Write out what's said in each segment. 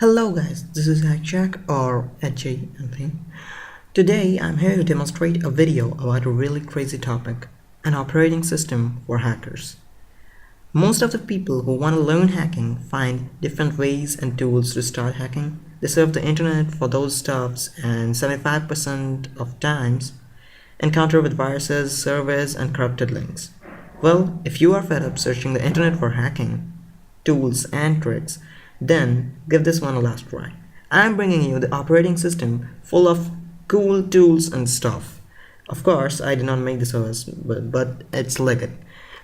Hello guys, this is Jack or HJ anything. Today I'm here to demonstrate a video about a really crazy topic, an operating system for hackers. Most of the people who want to learn hacking find different ways and tools to start hacking. They surf the internet for those stuffs and 75% of times encounter with viruses, servers and corrupted links. Well, if you are fed up searching the internet for hacking tools and tricks, then give this one a last try. I'm bringing you the operating system full of cool tools and stuff. Of course, I did not make this OS, but it's legit.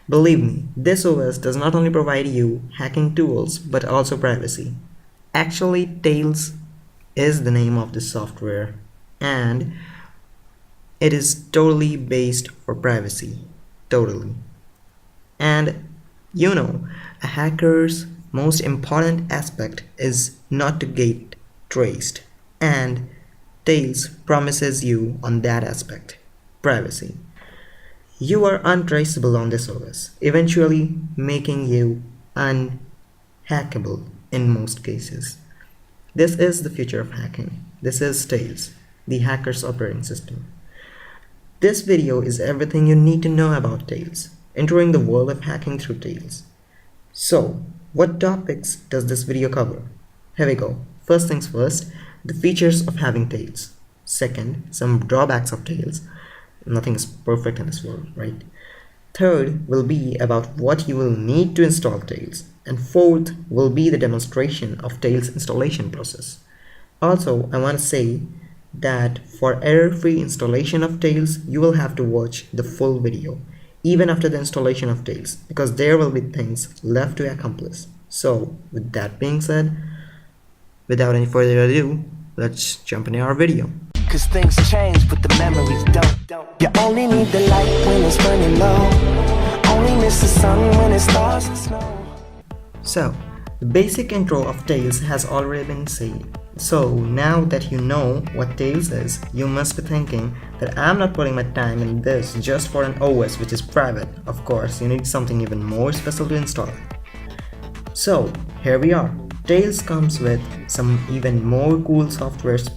Believe me, this OS does not only provide you hacking tools, but also privacy. Actually, Tails is the name of this software, and it is totally based for privacy. Totally. And a hacker's most important aspect is not to get traced, and Tails promises you on that aspect, privacy. You are untraceable on this OS, eventually making you unhackable in most cases. This is the future of hacking. This is Tails, the hacker's operating system. This video is everything you need to know about Tails, entering the world of hacking through Tails. So, what topics does this video cover? Here we go. First things first, the features of having Tails. Second, some drawbacks of Tails. Nothing is perfect in this world, right? Third will be about what you will need to install Tails. And fourth will be the demonstration of Tails installation process. Also, I want to say that for error-free installation of Tails, you will have to watch the full video, even after the installation of Tails, because there will be things left to accomplish. So, with that being said, without any further ado, let's jump into our video. Cause things change, but the memories don't. You only need the light when it's burning low. Only miss the sun when it starts to snow. So, the basic intro of Tails has already been said. So, now that you know what Tails is, you must be thinking that I'm not putting my time in this just for an OS which is private. Of course, you need something even more special to install. So, here we are. Tails comes with some even more cool softwares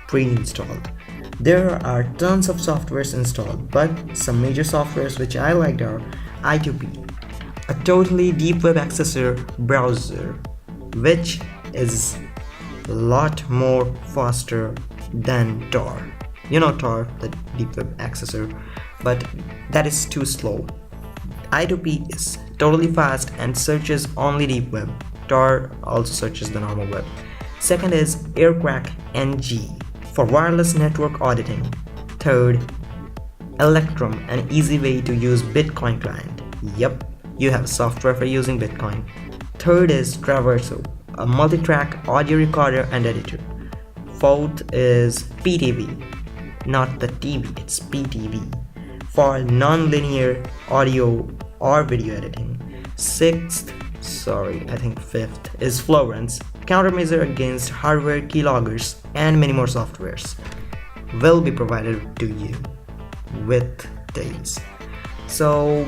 pre-installed. There are tons of softwares installed, but some major softwares which I liked are I2P, a totally deep web accessor browser, which is a lot more faster than Tor. You know Tor, the deep web accessor, but that is too slow. I2P is totally fast and searches only deep web. Tor also searches the normal web. Second is Aircrack NG for wireless network auditing. Third, Electrum, an easy way to use Bitcoin client. Yep, you have software for using Bitcoin. Third is Traverso, a multi-track audio recorder and editor. Fourth is PTV, not the TV, it's PTV, for non-linear audio or video editing. Fifth is Florence, countermeasure against hardware keyloggers, and many more softwares will be provided to you with Tails. So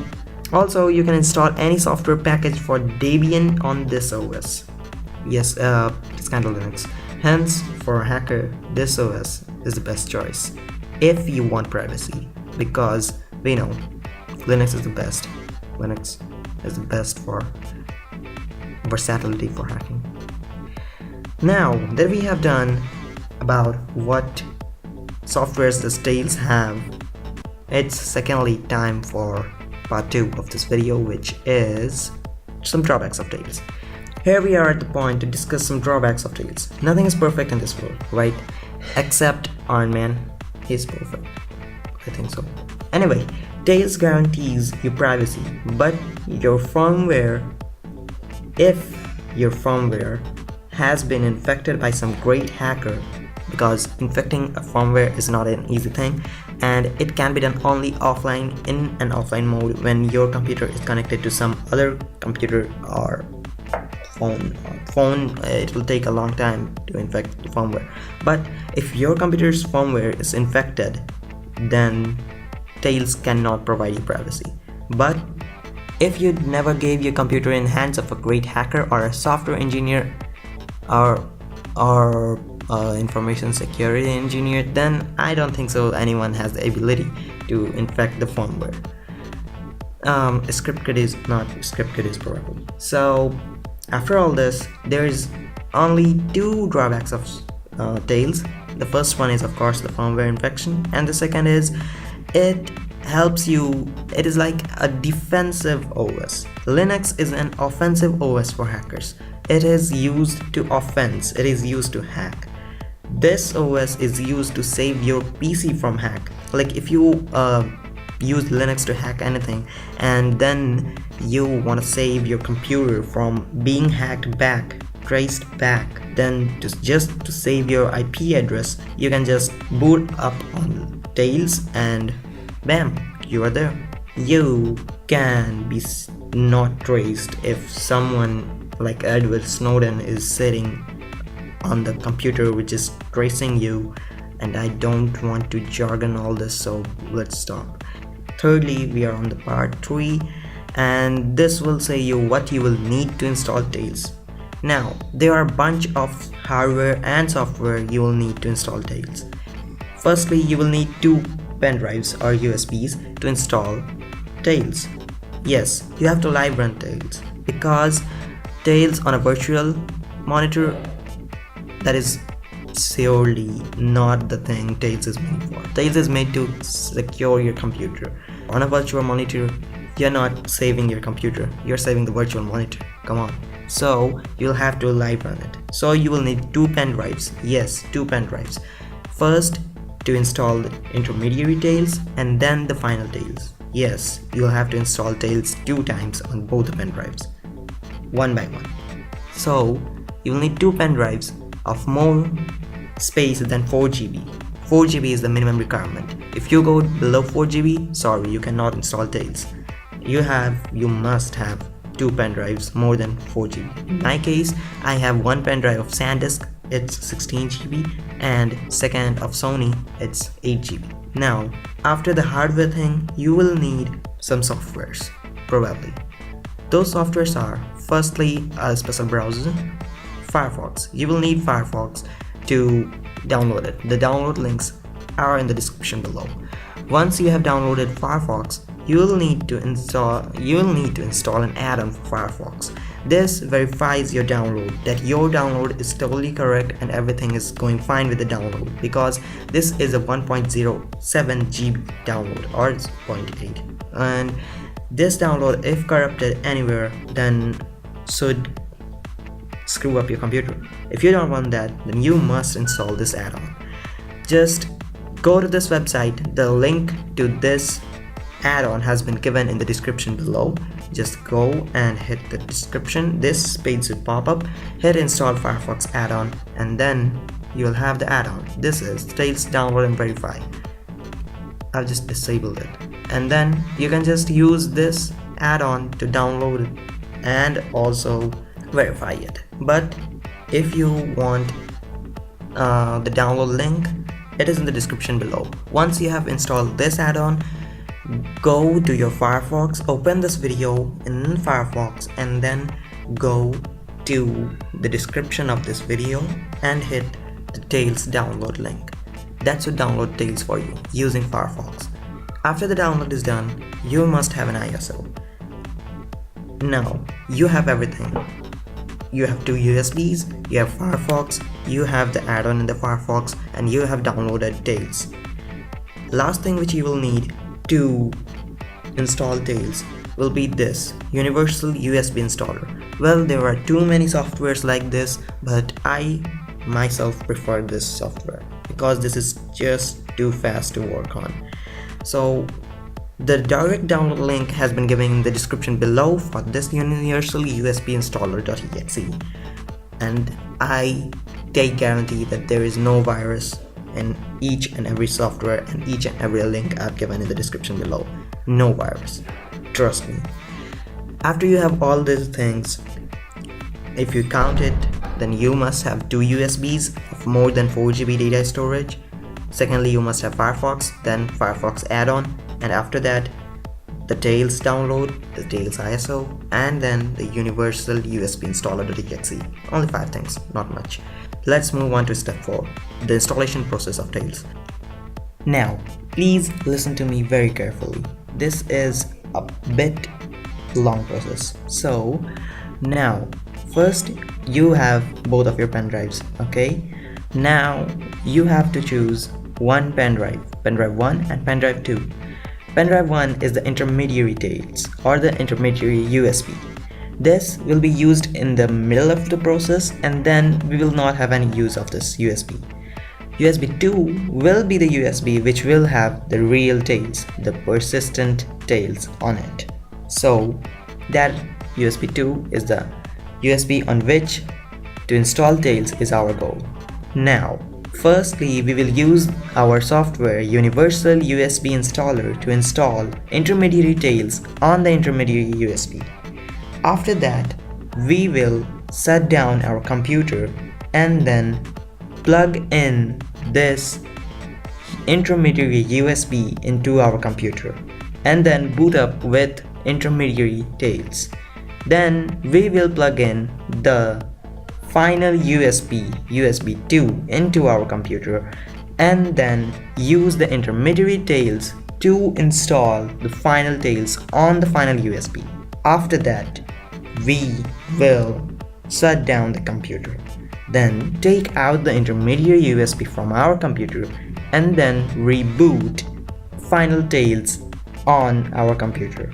also you can install any software package for Debian on this OS. Yes, it's kind of Linux. Hence, for a hacker, this OS is the best choice if you want privacy, because we know Linux is the best. Linux is the best for versatility for hacking. Now that we have done about what softwares the Tails have, it's secondly time for part 2 of this video, which is some drawbacks of Tails. Here we are at the point to discuss some drawbacks of Tails. Nothing is perfect in this world, right? Except Iron Man. He's perfect. I think so. Anyway, Tails guarantees you privacy, but if your firmware has been infected by some great hacker, because infecting a firmware is not an easy thing, and it can be done only offline, in an offline mode, when your computer is connected to some other computer or phone. It will take a long time to infect the firmware. But if your computer's firmware is infected, then Tails cannot provide you privacy. But if you never gave your computer in hands of a great hacker or a software engineer or information security engineer, then I don't think so anyone has the ability to infect the firmware. Script kid is probably. So after all this, there is only two drawbacks of Tails. The first one is of course the firmware infection, and the second is it helps you. It is like a defensive OS. Linux is an offensive OS for hackers. It is used to offense. It is used to hack. This OS is used to save your PC from hack. Like if you use Linux to hack anything and then you want to save your computer from being hacked back, traced back, then just to save your IP address, you can just boot up on Tails and bam, you are there. You can be not traced if someone like Edward Snowden is sitting on the computer which is tracing you, and I don't want to jargon all this, so let's stop. Thirdly, we are on the part 3, and this will say you what you will need to install Tails. Now, there are a bunch of hardware and software you will need to install Tails. Firstly, you will need 2 pen drives or USBs to install Tails. Yes, you have to live run Tails, because Tails on a virtual monitor, that is surely not the thing Tails is made for. Tails is made to secure your computer. On a virtual monitor, you're not saving your computer, you're saving the virtual monitor. Come on. So you'll have to live run it. So you will need 2 pen drives. Yes, 2 pen drives. First to install the intermediary Tails and then the final Tails. Yes, you'll have to install Tails 2 times on both the pen drives, one by one. So you'll need 2 pen drives of more space than 4 GB. 4 GB is the minimum requirement. If you go below 4 GB, sorry, you cannot install Tails. You must have 2 pen drives more than 4 GB. In my case, I have 1 pen drive of SanDisk, it's 16 GB, and second of Sony, it's 8 GB. Now, after the hardware thing, you will need some softwares, probably. Those softwares are, firstly, a special browser, Firefox. You will need Firefox to download it. The download links are in the description below. Once you have downloaded Firefox, you will need to install an add-on for Firefox. This verifies your download, that your download is totally correct and everything is going fine with the download, because this is a 1.07 GB download or 0.8, and this download, if corrupted anywhere, then should screw up your computer. If you don't want that, then you must install this add-on. Just go to this website. The link to this add-on has been given in the description below. Just go and hit the description. This page will pop up. Hit install Firefox add-on, and then you will have the add-on. This is Tails download and verify. I've just disabled it, and then you can just use this add-on to download it and also verify it. But if you want the download link, it is in the description below. Once you have installed this add-on, go to your Firefox, open this video in Firefox, and then go to the description of this video and hit the Tails download link. That should download Tails for you using Firefox. After the download is done, you must have an ISO. Now you have everything. You have 2 USBs, you have Firefox, you have the add-on in the Firefox, and you have downloaded Tails. Last thing which you will need to install Tails will be this universal USB installer. Well, there are too many softwares like this, but I myself prefer this software because this is just too fast to work on. So the direct download link has been given in the description below for this universal USB installer.exe, and I take guarantee that there is no virus in each and every software and each and every link I've given in the description below. No virus, trust me. After you have all these things, if you count it, then you must have 2 USBs of more than 4 GB data storage. Secondly, you must have Firefox, then Firefox add-on, and after that the Tails download, the Tails ISO, and then the universal USB installer.exe. Only 5 things, not much. Let's move on to step 4, the installation process of Tails. Now, please listen to me very carefully. This is a bit long process. So now, first you have both of your pen drives, okay? Now you have to choose one pen drive 1 and pen drive 2. Pen drive 1 is the intermediary Tails or the intermediary USB. This will be used in the middle of the process, and then we will not have any use of this USB. USB 2 will be the USB which will have the real Tails, the persistent Tails on it. So that USB 2 is the USB on which to install Tails is our goal. Now, firstly, we will use our software Universal USB Installer to install intermediary Tails on the intermediary USB. After that, we will shut down our computer and then plug in this intermediary USB into our computer and then boot up with intermediary Tails. Then we will plug in the final USB 2 into our computer and then use the intermediary Tails to install the final Tails on the final USB. After that, we will shut down the computer. Then take out the intermediary USB from our computer and then reboot final Tails on our computer.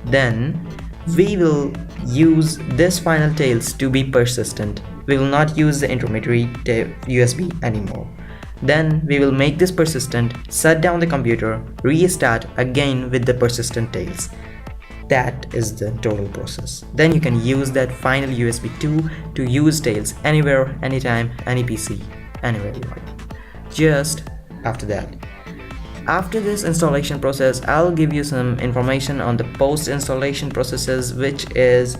Then we will use this final Tails to be persistent. We will not use the intermediary USB anymore. Then we will make this persistent, shut down the computer, restart again with the persistent Tails. That is the total process. Then you can use that final USB 2 to use Tails anywhere, anytime, any PC, anywhere you like. Just after that. After this installation process, I'll give you some information on the post-installation processes, which is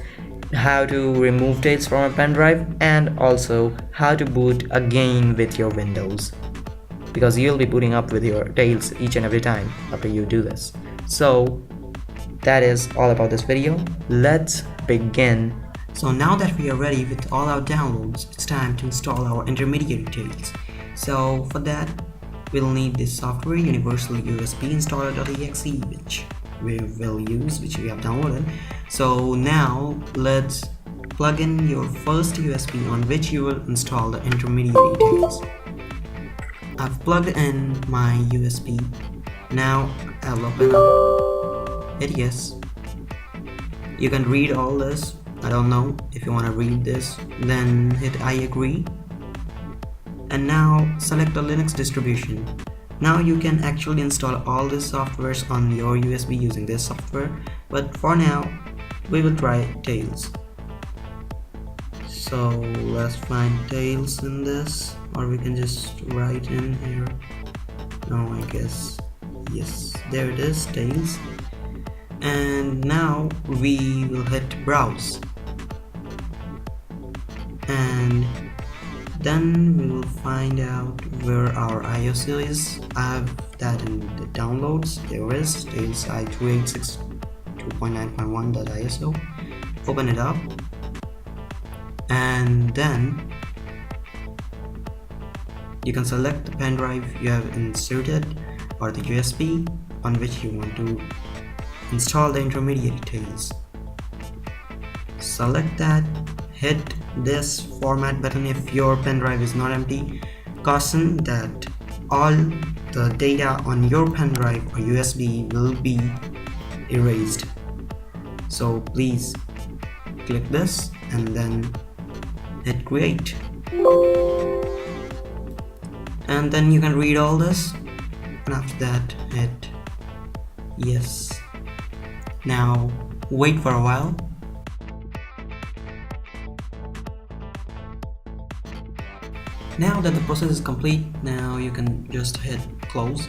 how to remove Tails from a pen drive and also how to boot again with your Windows, because you'll be booting up with your Tails each and every time after you do this. So that is all about this video. Let's begin. So now that we are ready with all our downloads, it's time to install our intermediary Tails. So for that, we'll need this software Universal USB Installer.exe, which we will use, which we have downloaded. So now let's plug in your first USB on which you will install the intermediary Tails. I've plugged in my USB. Now I'll open up it. Yes, you can read all this. I don't know if you want to read this, then hit I agree. And now select a Linux distribution. Now you can actually install all these softwares on your USB using this software, but for now we will try Tails. So let's find Tails in this, or we can just write in here. No, I guess yes, there it is, Tails. And now we will hit browse, and then we will find out where our ISO is. I have that in the downloads. There is Tails i286 2.9.1.iso. Open it up, and then you can select the pen drive you have inserted or the USB on which you want to install the intermediary Tails. Select that, hit this format button if your pen drive is not empty. Caution that all the data on your pen drive or USB will be erased. So please click this and then hit create. And then you can read all this, and after that hit yes. Now wait for a while. Now that the process is complete, now you can just hit close,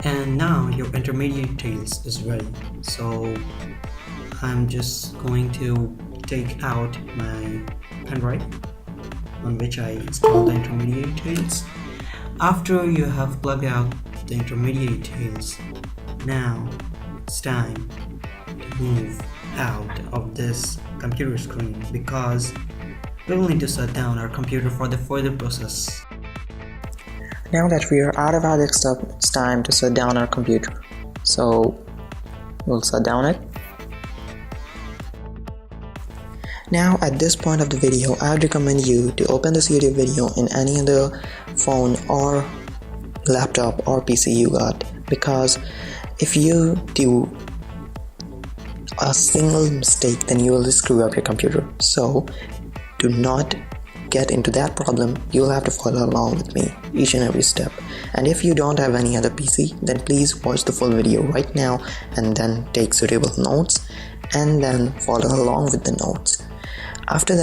and now your intermediate Tails is ready. So I'm just going to take out my pen drive on which I installed the intermediate Tails. After you have plugged out the intermediate Tails, now it's time move out of this computer screen because we will need to shut down our computer for the further process. Now that we are out of our desktop, it's time to shut down our computer. So we'll shut down it. Now at this point of the video, I would recommend you to open this YouTube video in any other phone or laptop or PC you got, because if you do a single mistake, then you will screw up your computer. So do not get into that problem. You'll have to follow along with me each and every step. And if you don't have any other PC, then please watch the full video right now and then take suitable notes and then follow along with the notes. After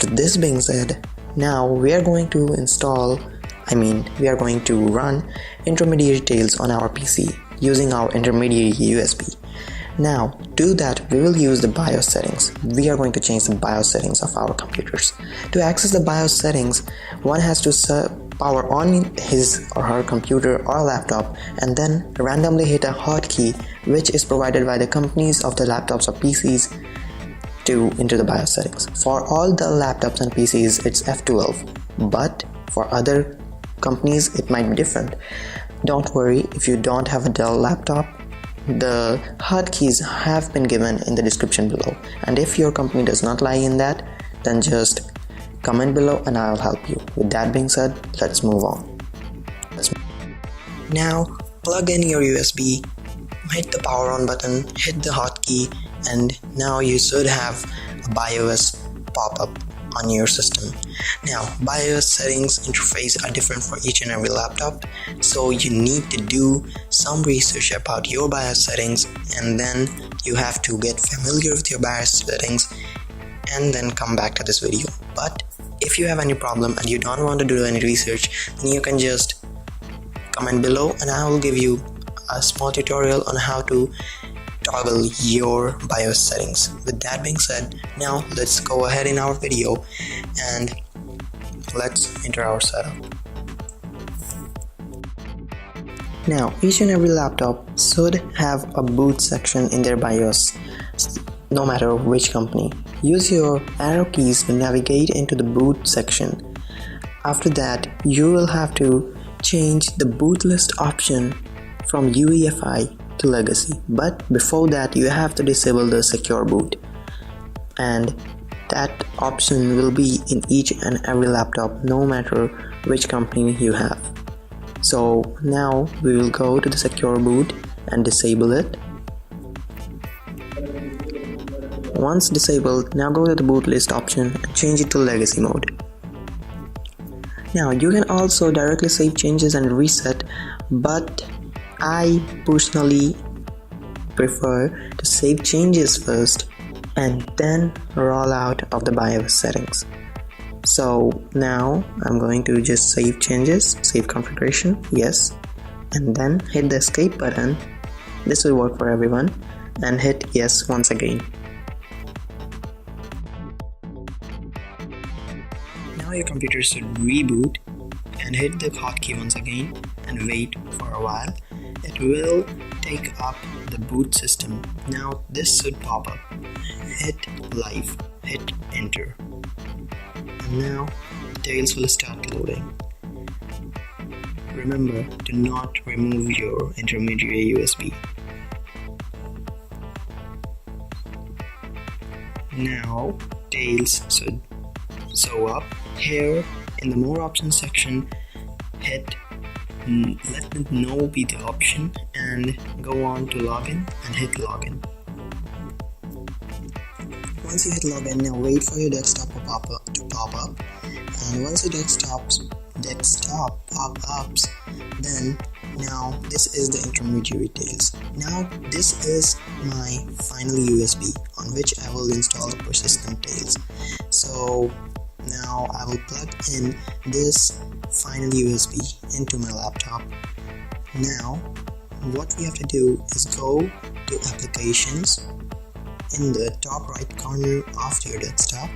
this being said, now we are going to run intermediary tails on our PC using our intermediary USB. Now, to do that, we will use the BIOS settings. We are going to change the BIOS settings of our computers. To access the BIOS settings, one has to power on his or her computer or laptop and then randomly hit a hotkey, which is provided by the companies of the laptops or PCs to enter the BIOS settings. For all the laptops and PCs, it's F12, but for other companies, it might be different. Don't worry if you don't have a Dell laptop. The hotkeys have been given in the description below, and if your company does not lie in that, then just comment below and I'll help you. With that being said, let's move on. Now plug in your USB, hit the power on button, hit the hotkey, and now you should have a BIOS pop-up on your system. Now BIOS settings interface are different for each and every laptop, so you need to do some research about your BIOS settings, and then you have to get familiar with your BIOS settings and then come back to this video. But if you have any problem and you don't want to do any research, then you can just comment below and I will give you a small tutorial on how to toggle your BIOS settings. With that being said, now let's go ahead in our video and let's enter our setup. Now each and every laptop should have a boot section in their BIOS, no matter which company. Use your arrow keys to navigate into the boot section. After that, you will have to change the boot list option from UEFI to legacy, but before that you have to disable the secure boot, and that option will be in each and every laptop no matter which company you have. So now we will go to the secure boot and disable it. Once disabled, now go to the boot list option and change it to legacy mode. Now you can also directly save changes and reset, but I personally prefer to save changes first and then roll out of the BIOS settings. So now I'm going to just save changes, save configuration, yes, and then hit the escape button. This will work for everyone, and hit yes once again. Now your computer should reboot and hit the hotkey once again and wait for a while. It will take up the boot system. Now this should pop up. Hit live, hit enter, and now the tails will start loading. Remember, do not remove your intermediary USB. Now tails should show up. Here in the more options section, hit let it know be the option and go on to login and hit login. Once you hit login, now wait for your desktop to pop up, and once your desktop pop-ups, then now this is the intermediary tails. Now this is my final USB on which I will install the persistent tails. So now I will plug in this final USB into my laptop. Now what we have to do is go to applications in the top right corner of your desktop,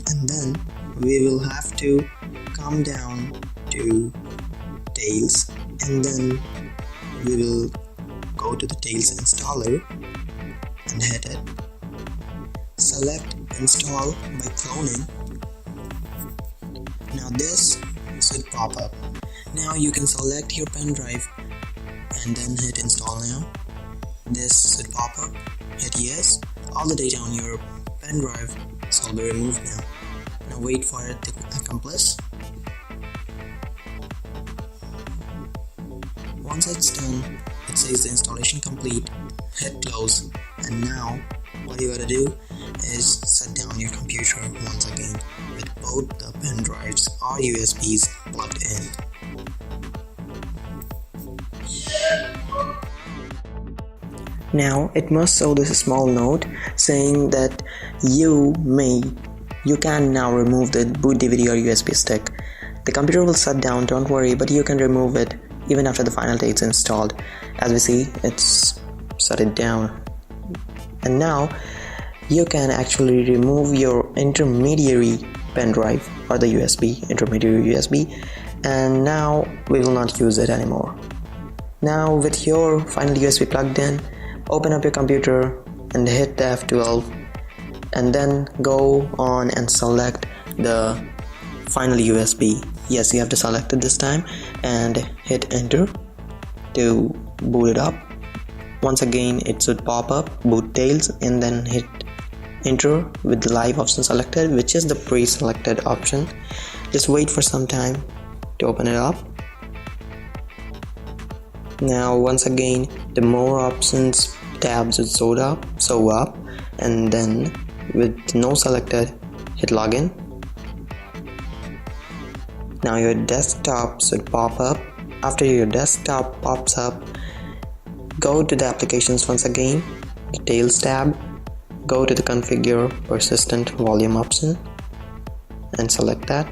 and then we will have to come down to tails and then we will go to the Tails installer and hit it. Select install by cloning. Now this should pop up. Now you can select your pen drive and then hit install now. This should pop up. Hit yes. All the data on your pen drive shall be removed now. Now wait for it to accomplish. Once it's done, it says the installation complete. Hit close, and now what you gotta do is shut down your computer once again with both the pen drives or USBs plugged in. Now it must show this small note saying that you can now remove the boot DVD or USB stick. The computer will shut down, don't worry, but you can remove it even after the final date is installed. As we see, it's shut it down. And now you can actually remove your intermediary pen drive or the intermediary USB, and now we will not use it anymore. Now with your final USB plugged in, open up your computer and hit the F12 and then go on and select the final USB. Yes, you have to select it this time and hit enter to boot it up. Once again it should pop up boot Tails, and then hit enter with the live option selected, which is the pre-selected option. Just wait for some time to open it up. Now once again the more options tabs would show up, and then with no selected hit login. Now your desktop should pop up. After your desktop pops up, go to the applications once again, the Tails tab, go to the configure persistent volume option and select that.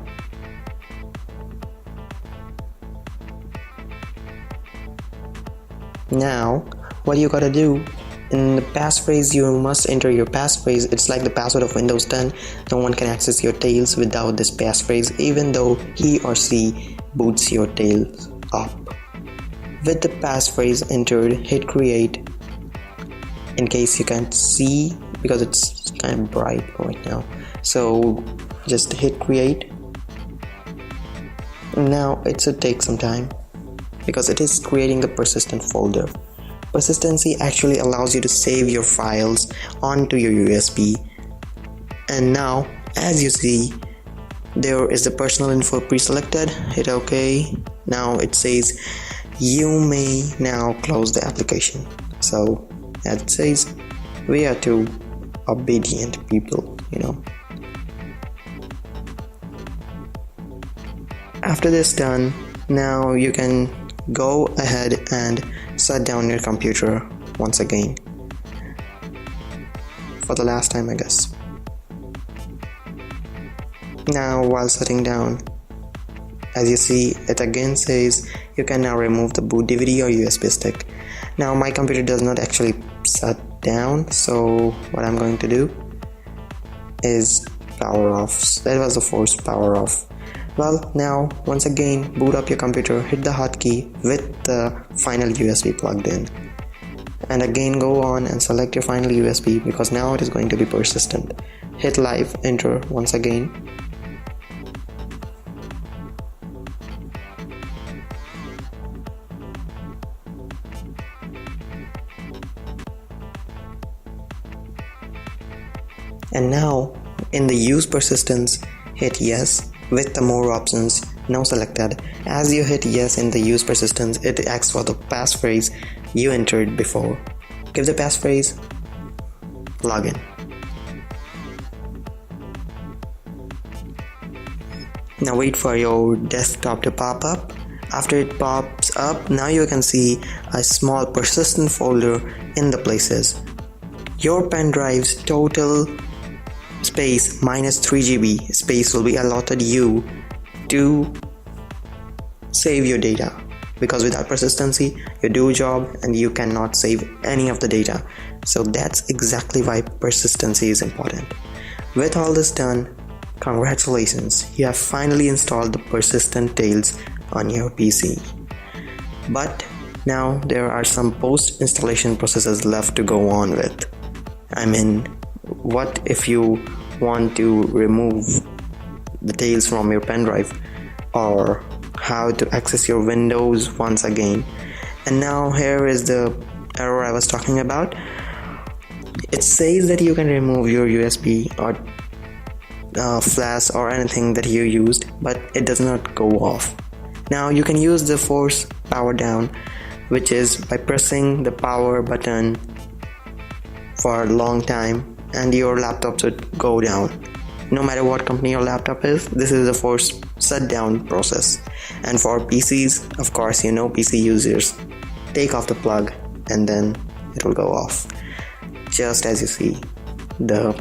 Now what you gotta do, in the passphrase you must enter your passphrase. It's like the password of Windows 10. No one can access your Tails without this passphrase, even though he or she boots your Tails up. With the passphrase entered, hit create. In case you can't see, because it's kind of bright right now, so just hit create. Now it should take some time because it is creating the persistent folder. Persistency actually allows you to save your files onto your USB. And now as you see, there is the personal info pre-selected. Hit OK. Now it says you may now close the application. So as it says, we are two obedient people, After this done, now you can go ahead and shut down your computer once again for the last time, I guess. Now while shutting down, as you see, it again says you can now remove the boot DVD or USB stick. Now my computer does not actually shut down, so what I'm going to do is power off. That was a forced power off. Well, now once again boot up your computer, hit the hotkey with the final USB plugged in, and again go on and select your final USB because now it is going to be persistent. Hit live, enter once again. And now in the use persistence, hit yes with the more options now selected. As you hit yes in the use persistence, it asks for the passphrase you entered before. Give the passphrase, login. Now wait for your desktop to pop up. After it pops up, now you can see a small persistent folder in the places. Your pen drive's total space minus 3 GB space will be allotted you to save your data, because without persistency you do a job and you cannot save any of the data. So that's exactly why persistency is important. With all this done, congratulations, you have finally installed the persistent Tails on your PC. But Now there are some post-installation processes left to go on with. I mean, what if you want to remove the Tails from your pen drive, or how to access your Windows once again. And now here is the error I was talking about. It says that you can remove your USB or flash or anything that you used, but it does not go off. Now you can use the force power down, which is by pressing the power button for a long time and your laptop should go down. No matter what company your laptop is, this is the force shutdown process. And for PCs, of course, you know, PC users, take off the plug and then it will go off. Just as you see, the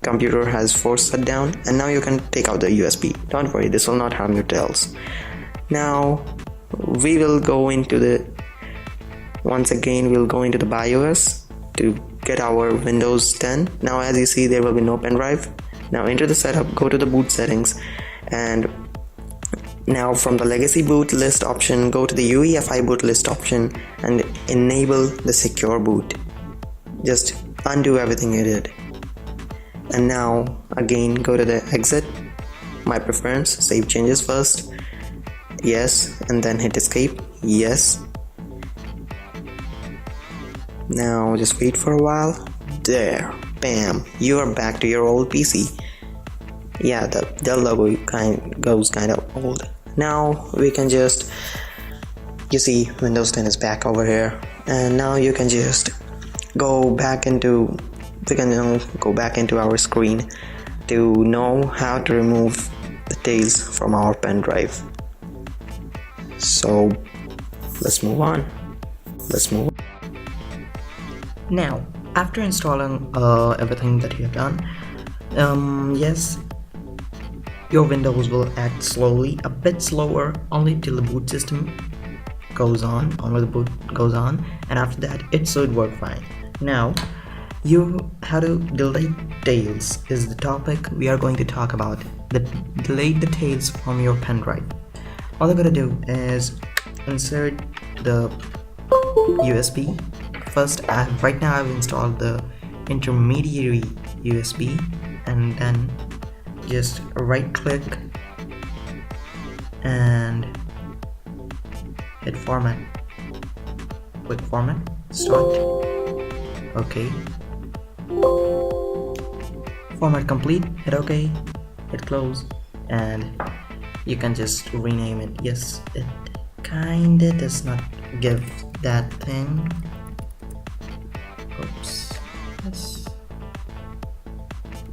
computer has force shutdown, and now you can take out the USB. Don't worry, this will not harm your Tails. Now we will go into the BIOS to get our Windows 10. Now as you see, there will be no pen drive. Now enter the setup, go to the boot settings, and now from the legacy boot list option, go to the UEFI boot list option and enable the secure boot. Just undo everything you did. And now again go to the exit, my preference, save changes first, yes, and then hit escape, yes. Now just wait for a while. There, bam, you are back to your old PC. Yeah, the Dell logo goes kind of old. Now we can just, you see, Windows 10 is back over here, and now you can just go back into our screen to know how to remove the Tails from our pen drive. So let's move on. Now, after installing everything that you have done, yes, your Windows will act slowly, a bit slower, only till the boot system goes on, and after that it should work fine. Now, how to delete Tails is the topic we are going to talk about. Delete the Tails from your pen drive. All you're gonna do is insert the USB. First, right now I've installed the intermediary USB, and then just right click and hit format, quick format, start, okay, format complete, hit ok, hit close, and you can just rename it. Yes, it kinda does not give that thing. Oops. Yes.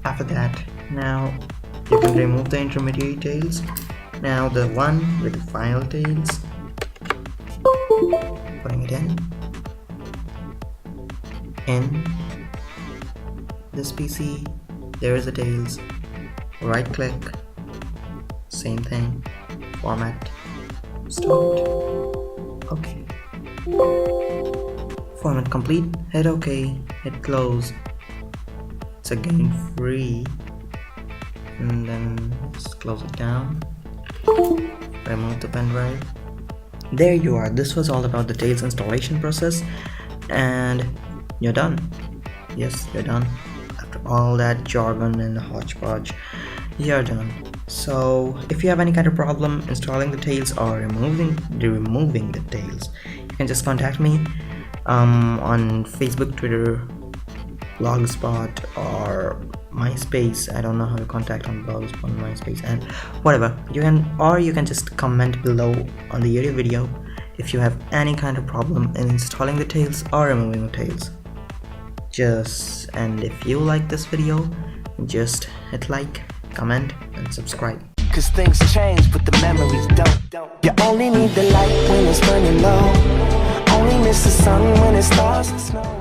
After that, now you can remove the intermediary Tails. Now the one with the final Tails, putting it in this PC, there is a Tails, right click, same thing, format, start, okay, format complete, hit ok, hit close, it's again free, and then just close it down, remove the pen drive. There you are. This was all about the Tails installation process, and you're done. Yes, you're done. After all that jargon and the hodgepodge, you're done. So if you have any kind of problem installing the Tails or removing the Tails, you can just contact me on Facebook, Twitter, Blogspot, or MySpace. I don't know how to contact on MySpace, and whatever. You can just comment below on the YouTube video if you have any kind of problem in installing the Tails or removing the Tails. And if you like this video, just hit like, comment, and subscribe. Cause things change, but the memories don't. You only need the light when it's burning low. Only miss the sun when it starts to snow.